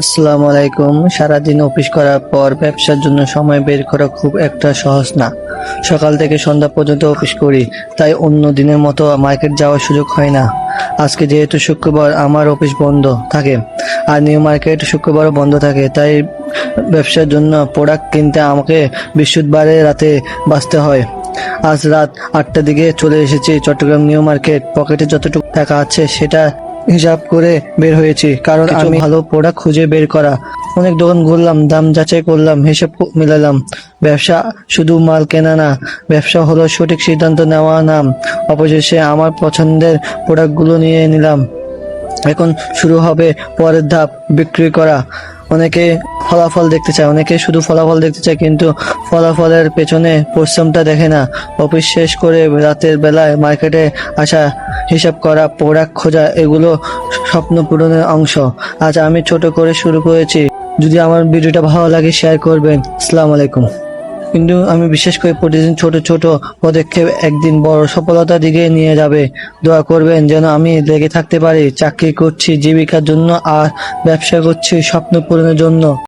আসসালামু আলাইকুম। সারাদিন অফিস করার পর ব্যবসার জন্য সময় বের করা খুব একটা সহজ না। সকাল থেকে সন্ধ্যা পর্যন্ত অফিস করি, তাই অন্য দিনের মতো মার্কেট যাওয়ার সুযোগ হয় না। আজকে যেহেতু শুক্রবার আমার অফিস বন্ধ থাকে, আর নিউ মার্কেট শুক্রবারও বন্ধ থাকে, তাই ব্যবসার জন্য প্রোডাক্ট কিনতে আমাকে বৃহস্পতিবারে রাতে বাঁচতে হয়। আজ রাত 8টার দিকে চলে এসেছি চট্টগ্রাম নিউ মার্কেট। পকেটে যতটুকু টাকা আছে সেটা হিসাব করে বের হয়েছি, কারণ আমি ভালো প্রোডাক্ট খুঁজে বের করা। অনেক দোকান ঘুরলাম, দাম যাচাই করলাম, হিসাব মিলালাম। ব্যবসা শুধু মাল কেনা না, ব্যবসা হলো সঠিক সিদ্ধান্ত নেওয়া নাম। অবশেষে আমার পছন্দের প্রোডাক্টগুলো নিয়ে নিলাম। এখন শুরু হবে পরের ধাপ, বিক্রি করা। অনেকে ফলাফল দেখতে চায়, অনেকে শুধু ফলাফল দেখতে চায়, কিন্তু ফলাফলের পেছনে পরিশ্রমটা দেখে না। অফিস শেষ করে রাতের বেলায় মার্কেটে আসা, হিসাব করা, প্রোডাক্ট খোঁজা, এগুলো স্বপ্ন পূরণের অংশ। আজ আমি ছোট করে শুরু করেছি। যদি আমার ভিডিওটা ভালো লাগে শেয়ার করবেন। আসসালামু আলাইকুম। কিন্তু আমি বিশ্বাস করি প্রতিদিন ছোট ছোট পদক্ষেপ একদিন বড় সফলতার দিকে নিয়ে যাবে। দোয়া করবেন যেন আমি লেগে থাকতে পারি। চাকরি করছি জীবিকার জন্য, আর ব্যবসা করছি স্বপ্ন পূরণের জন্য।